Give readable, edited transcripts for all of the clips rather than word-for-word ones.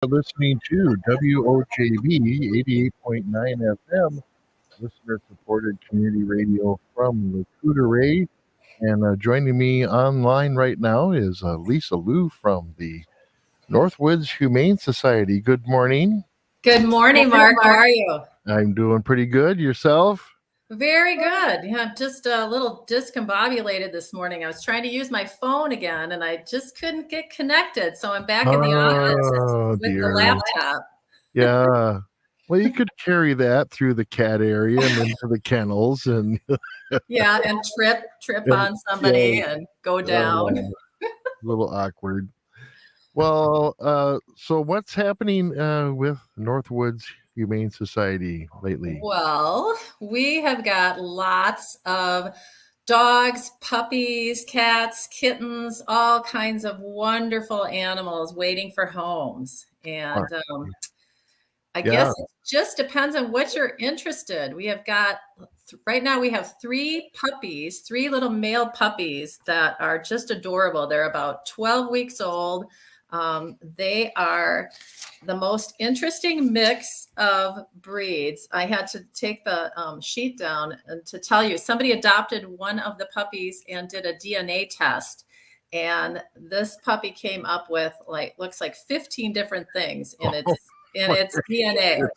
Listening to WOJB 88.9 FM, listener supported community radio from Ray. And joining me online right now is Lisa Lew from the Northwoods Humane Society. Good morning. Good morning, Mark. How are you? I'm doing pretty good. Yourself? Very good. Yeah, just a little discombobulated this morning. I was trying to use my phone again, and I just couldn't get connected. So I'm back in the office with the laptop. Yeah. Well, you could carry that through the cat area and into the kennels, and yeah, and trip on somebody and go down. A little awkward. Well, so what's happening with Northwoods Humane Society lately? Well, we have got lots of dogs, puppies, cats, kittens, all kinds of wonderful animals waiting for homes. And I guess it just depends on what you're interested. We have got right now we have three little male puppies that are just adorable. They're about 12 weeks old. They are the most interesting mix of breeds. I had to take the sheet down to tell you somebody adopted one of the puppies and did a DNA test. And this puppy came up with looks like 15 different things in its DNA.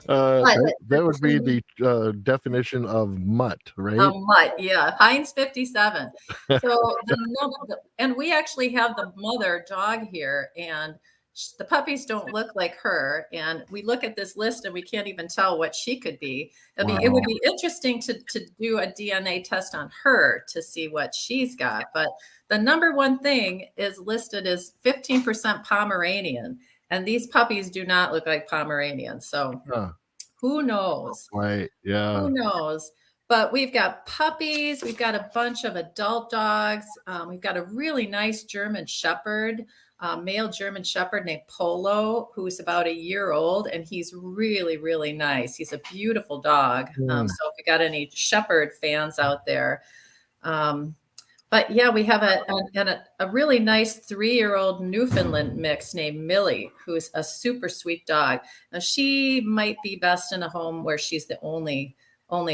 That would be the definition of mutt, right? Mutt, yeah. Heinz 57. So and we actually have the mother dog here, and the puppies don't look like her. And we look at this list and we can't even tell what she could be. It would be interesting to do a DNA test on her to see what she's got. But the number one thing is listed as 15% Pomeranian. And these puppies do not look like Pomeranians. So who knows? Right. Yeah. Who knows? But we've got puppies. We've got a bunch of adult dogs. We've got a really nice German Shepherd, male German Shepherd named Polo, who's about a year old. And he's really, really nice. He's a beautiful dog. So if you got any Shepherd fans out there, but yeah, we have a really nice 3-year-old Newfoundland mix named Millie, who's a super sweet dog. Now she might be best in a home where she's the only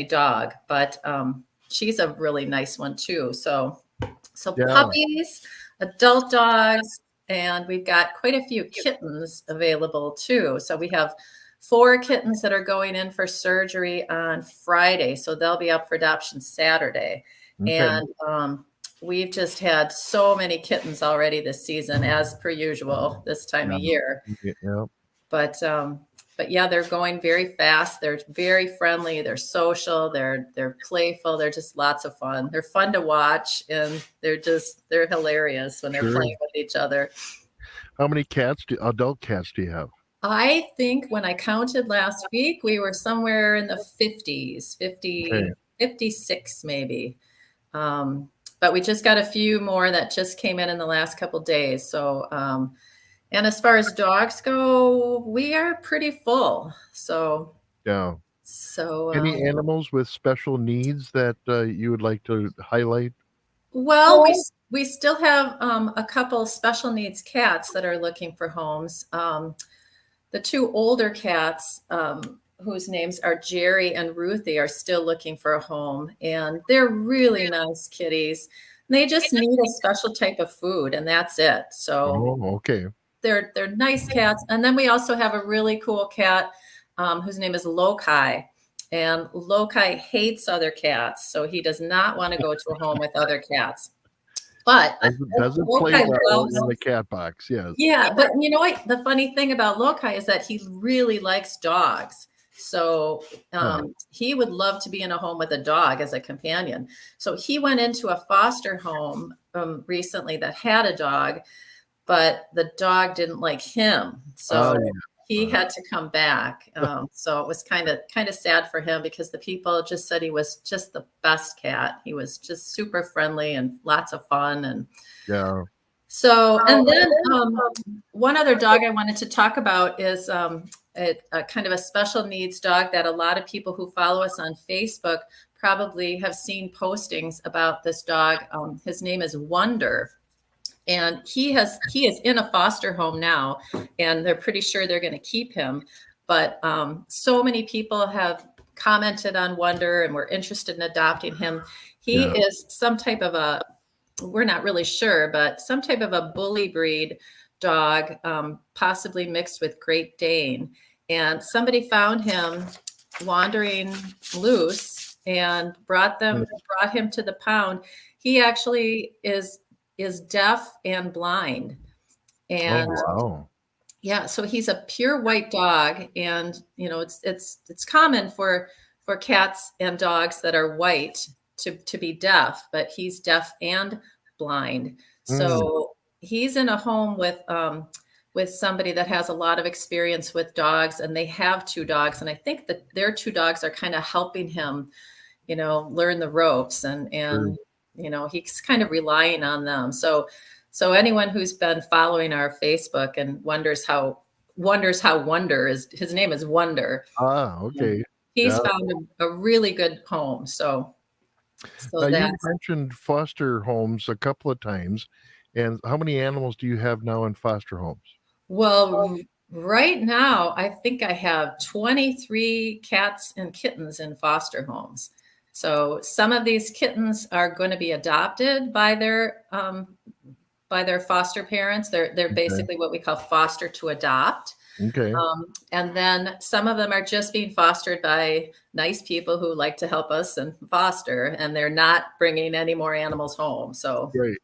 dog, but she's a really nice one too. So puppies, adult dogs, and we've got quite a few kittens available too. So we have 4 kittens that are going in for surgery on Friday. So they'll be up for adoption Saturday. Okay. And we've just had so many kittens already this season, as per usual this time of year. Yeah. But yeah, they're going very fast. They're very friendly. They're social. They're playful. They're just lots of fun. They're fun to watch, and they're hilarious when they're playing with each other. How many adult cats do you have? I think when I counted last week, we were somewhere in the 50s, 56 maybe. But we just got a few more that just came in the last couple of days. So, and as far as dogs go, we are pretty full. So, yeah. So, any animals with special needs that you would like to highlight? Well, we still have a couple special needs cats that are looking for homes. The 2 older cats, whose names are Jerry and Ruthie, are still looking for a home, and they're really nice kitties. They just need a special type of food, and that's it. So okay. They're nice cats. And then we also have a really cool cat whose name is Lokai. And Lokai hates other cats, so he does not want to go to a home with other cats. But doesn't play well in the cat box, yes. Yeah, but you know what? The funny thing about Lokai is that he really likes dogs. So he would love to be in a home with a dog as a companion. So he went into a foster home recently that had a dog, but the dog didn't like him. So he had to come back. So it was kind of sad for him, because the people just said he was just the best cat. He was just super friendly and lots of fun. And yeah. So, and then one other dog I wanted to talk about is a kind of a special needs dog that a lot of people who follow us on Facebook probably have seen postings about this dog. His name is Wonder. and he is in a foster home now, and they're pretty sure they're going to keep him. But so many people have commented on Wonder and were interested in adopting him. He Yeah. is some type of a, we're not really sure, but some type of a bully breed dog, possibly mixed with Great Dane. And somebody found him wandering loose and brought him to the pound. He actually is deaf and blind. Oh, And wow. yeah, so he's a pure white dog, and it's common for cats and dogs that are white to be deaf, but he's deaf and blind. Mm, So he's in a home with somebody that has a lot of experience with dogs, and they have two dogs, and I think that their two dogs are kind of helping him, learn the ropes, and sure. he's kind of relying on them. So anyone who's been following our Facebook and wonders how Wonder is, his name is Wonder. Ah, And okay. he's Yeah. found a really good home. So Now, you that's, mentioned foster homes a couple of times. And how many animals do you have now in foster homes? well, right now, I think I have 23 cats and kittens in foster homes. So some of these kittens are going to be adopted by their foster parents. They're Okay. basically what we call foster to adopt. Okay. And then some of them are just being fostered by nice people who like to help us and foster, and they're not bringing any more animals home. So Great.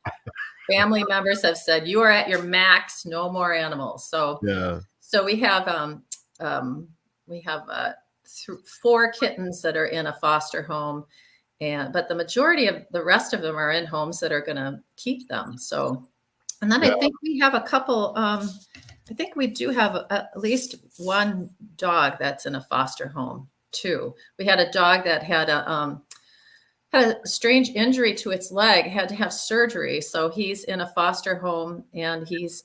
family members have said, you are at your max, no more animals. So Yeah. so we have 4 kittens that are in a foster home, but the majority of the rest of them are in homes that are going to keep them. So, and then I Yeah. think we have a couple. I think we do have at least one dog that's in a foster home too. We had a dog that had a strange injury to its leg, had to have surgery. So he's in a foster home and he's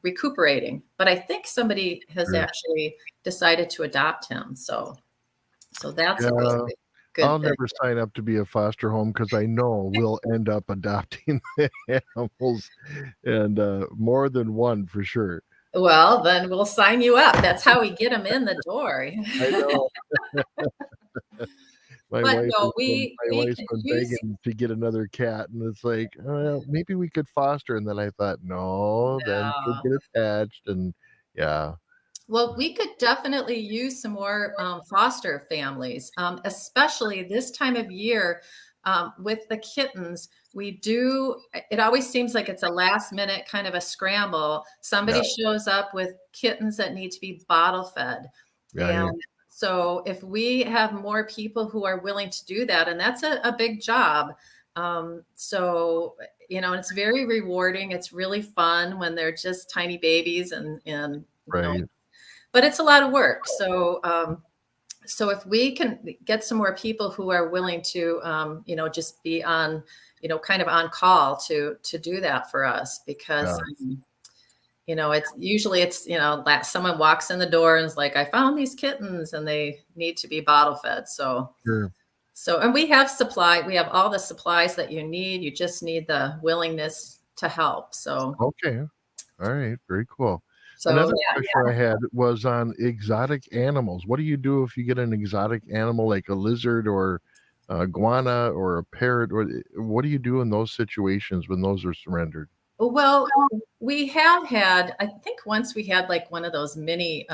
recuperating. But I think somebody has Sure. actually decided to adopt him. So that's a Yeah. I'll good thing. never sign up to be a foster home because I know we'll end up adopting the animals and more than one for sure. Well, then we'll sign you up. That's how we get them in the door. I know. My But wife has no, been we my we wife's can been use. begging to get another cat, and it's like, maybe we could foster. And then I thought, no, then she'll uh, get attached, and yeah, Well, we could definitely use some more foster families, especially this time of year with the kittens. We do, it always seems like it's a last minute kind of a scramble. yeah, Somebody shows up with kittens that need to be bottle fed. right, And so if we have more people who are willing to do that, and that's a big job. And it's very rewarding. It's really fun when they're just tiny babies and right, but it's a lot of work. So if we can get some more people who are willing to, just be on, kind of on call to do that for us, because, yeah, it's someone walks in the door and is like, I found these kittens and they need to be bottle fed. sure, And we have all the supplies that you need. You just need the willingness to help. okay, all right, very cool. So Another question I had was on exotic animals. What do you do if you get an exotic animal like a lizard or a iguana or a parrot? Or what do you do in those situations when those are surrendered? Well, we have had, I think once we had like one of those mini,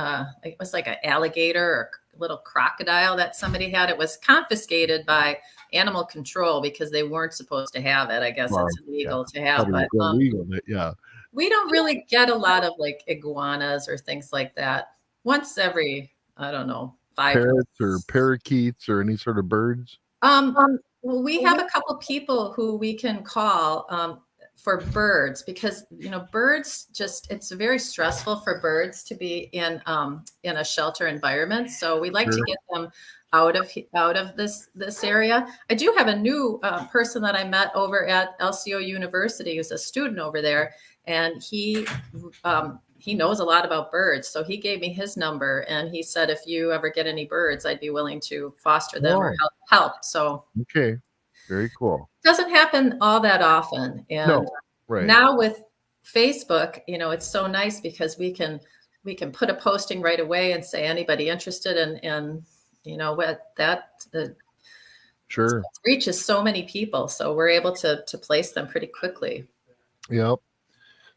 it was like an alligator or little crocodile that somebody had. It was confiscated by animal control because they weren't supposed to have it. I guess Well, it's yeah, illegal to have, probably but illegal. But yeah, we don't really get a lot of like iguanas or things like that. Once every, I don't know, 5 years. parrots or parakeets or any sort of birds. Well, we have a couple people who we can call for birds, because birds it's very stressful for birds to be in a shelter environment. So we like to Sure. get them out of this area. I do have a new person that I met over at LCO University, who's a student over there, and he knows a lot about birds. So he gave me his number, and he said, if you ever get any birds, I'd be willing to foster them or Oh, help. So okay. Very cool. it doesn't happen all that often. And No, right. now Facebook, it's so nice because we can put a posting right away and say anybody interested, and what that Sure. reaches so many people, so we're able to place them pretty quickly. Yep.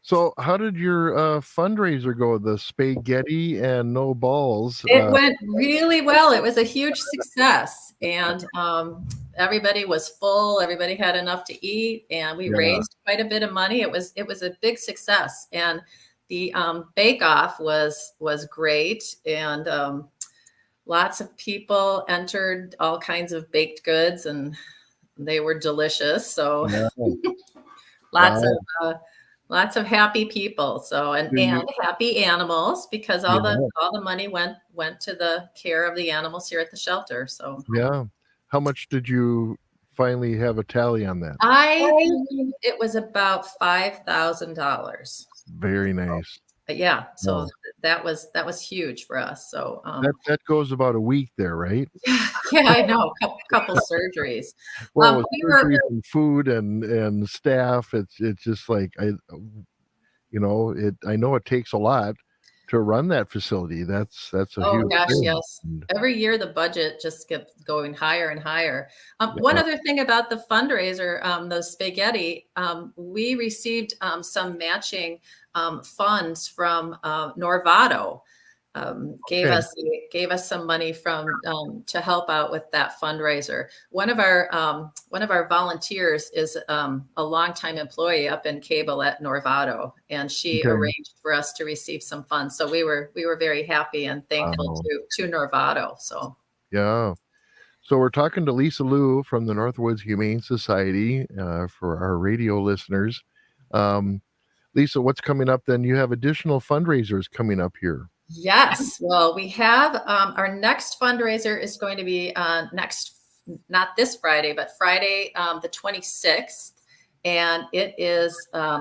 So, how did your fundraiser go? The spaghetti and no balls. It went really well. It was a huge success, and everybody was full. Everybody had enough to eat, and we Yeah. raised quite a bit of money. It was a big success, and the bake off was great, and lots of people entered all kinds of baked goods, and they were delicious. So Yeah. lots of Wow. lots of happy people. So Do and you, happy animals, because all the yeah. all the money went to the care of the animals here at the shelter. So Yeah. How much did you finally have a tally on that? I believe it was about $5,000. Very nice. But yeah, so No. that was huge for us. So That goes about a week there, right? yeah, I know, couple surgeries. Well, with We were surgeries and food and staff, it's just like I know it takes a lot to run that facility. That's a Oh huge gosh, thing. yes. Every year the budget just kept going higher and higher. One Yeah. other thing about the fundraiser, the spaghetti, we received some matching funds from Norvado. Gave Okay. us some money from to help out with that fundraiser. One of our volunteers is a longtime employee up in cable at Norvado, and she Okay. arranged for us to receive some funds. So we were very happy and thankful Wow. to Norvado. So Yeah. So we're talking to Lisa Lew from the Northwoods Humane Society for our radio listeners. Um, Lisa, what's coming up then? You have additional fundraisers coming up here. yes, well, we have our next fundraiser is going to be not this Friday, but Friday, the 26th. And it is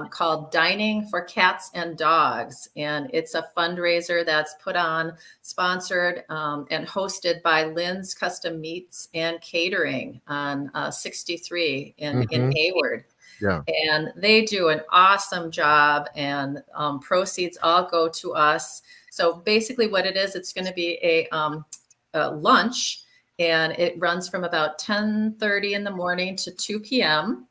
called Dining for Cats and Dogs. And it's a fundraiser that's put on, sponsored, and hosted by Lynn's Custom Meats and Catering on 63 in Hmm. Hayward. Yeah. And they do an awesome job, and proceeds all go to us. So basically what it is, it's going to be a lunch, and it runs from about 10:30 in the morning to 2 p.m.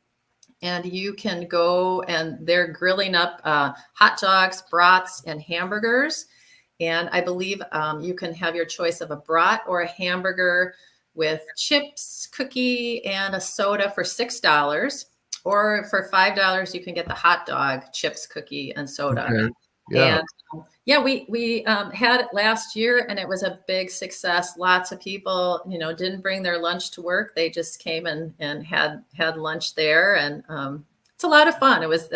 And you can go, and they're grilling up hot dogs, brats, and hamburgers. And I believe you can have your choice of a brat or a hamburger with chips, cookie, and a soda for $6. Or for $5, you can get the hot dog, chips, cookie, and soda. Okay. Yeah. And yeah, we had it last year, and it was a big success. Lots of people, didn't bring their lunch to work. They just came and had lunch there, and it's a lot of fun. It was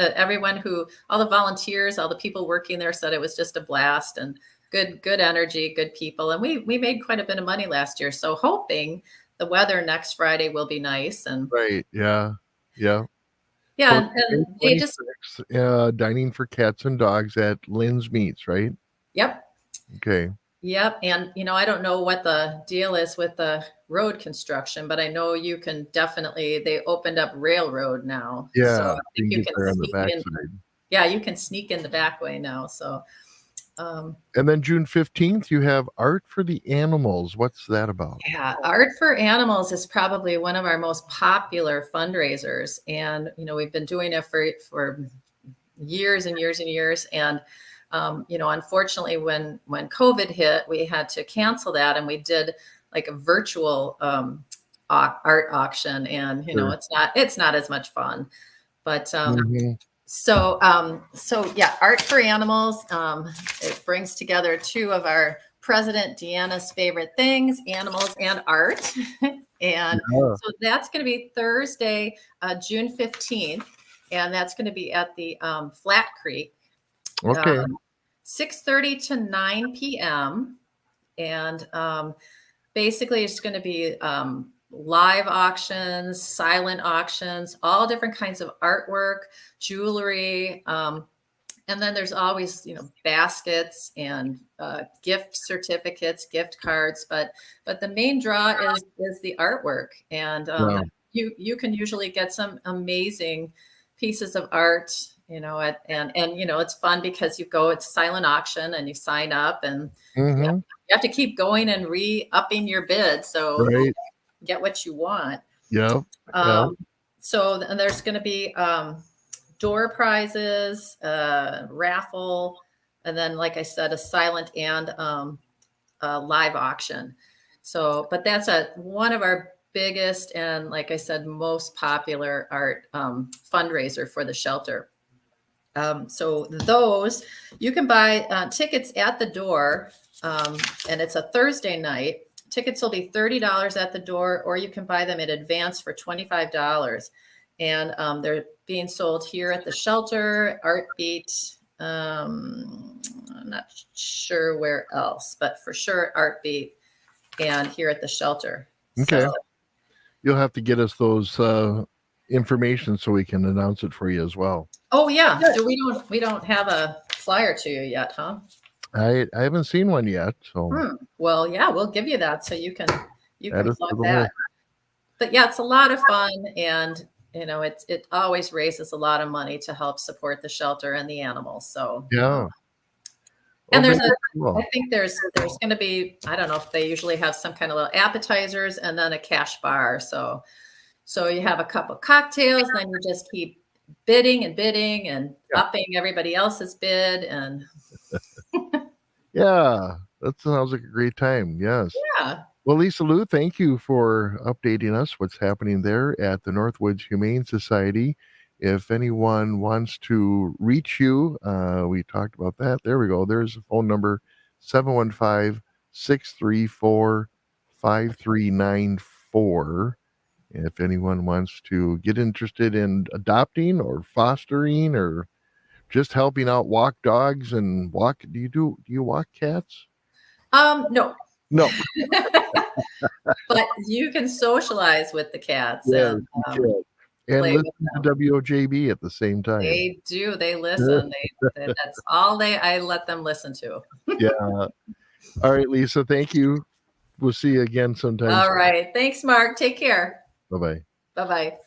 all the volunteers, all the people working there said it was just a blast, and good energy, good people, and we made quite a bit of money last year. So hoping the weather next Friday will be nice, and Right. Yeah. Yeah. So yeah, it's May and they just 26th, dining for cats and dogs at Lynn's Meats, right? yep. Okay. Yep. And, I don't know what the deal is with the road construction, but I know they opened up railroad now. So Yeah. I You think can you get can there on the sneak in. backside. Yeah, you can sneak in the back way now. So, um, And then June 15th, you have Art for the Animals. What's that about? yeah, Art for Animals is probably one of our most popular fundraisers. And, we've been doing it for years and years and years. And unfortunately, when COVID hit, we had to cancel that, and we did like a virtual art auction, and Sure. it's not as much fun. But Hmm. so yeah, Art for Animals. It brings together two of our President Deanna's favorite things: animals and art. And Yeah. so that's going to be Thursday, June 15th, and that's going to be at the Flat Creek, Okay. 6:30 to 9 p.m. And basically, it's going to be live auctions, silent auctions, all different kinds of artwork, jewelry. And then there's always, baskets and gift certificates, gift cards. But the main draw is the artwork, and Yeah. you can usually get some amazing pieces of art, and it's fun because it's silent auction and you sign up and Mm-hmm. you have to keep going and re-upping your bid so Right. get what you want. Yep. So and there's going to be door prizes, raffle, and then, like I said, a silent and a live auction. So, but that's one of our biggest and, like I said, most popular art fundraiser for the shelter. So those you can buy tickets at the door, and it's a Thursday night. Tickets will be $30 at the door, or you can buy them in advance for $25. And they're being sold here at the shelter, Artbeat. I'm not sure where else, but for sure Artbeat and here at the shelter. Okay. So, you'll have to get us those information so we can announce it for you as well. oh yeah, so we don't have a flyer to you yet, huh? I haven't seen one yet, so Well, yeah, we'll give you that so you can add us to plug the that. list. But yeah, it's a lot of fun, and it always raises a lot of money to help support the shelter and the animals. So Yeah. and Oh, there's very cool. I think there's going to be, I don't know if they usually have some kind of little appetizers and then a cash bar. So you have a cup of cocktails, then you just keep bidding and bidding and upping everybody else's bid. And yeah, that sounds like a great time. Yes. yeah. Well, Lisa Lew, thank you for updating us what's happening there at the Northwoods Humane Society. If anyone wants to reach you, we talked about that. There we go. There's a phone number, 715-634-5394. If anyone wants to get interested in adopting or fostering or just helping out walk dogs and walk, do you walk cats? No. No. But you can socialize with the cats Yes, and play listen with to them. WOJB at the same time. They do. They listen. That's all I let them listen to. Yeah. All right, Lisa. Thank you. We'll see you again sometime. All right. Thanks, Mark. Take care. Bye-bye. Bye-bye.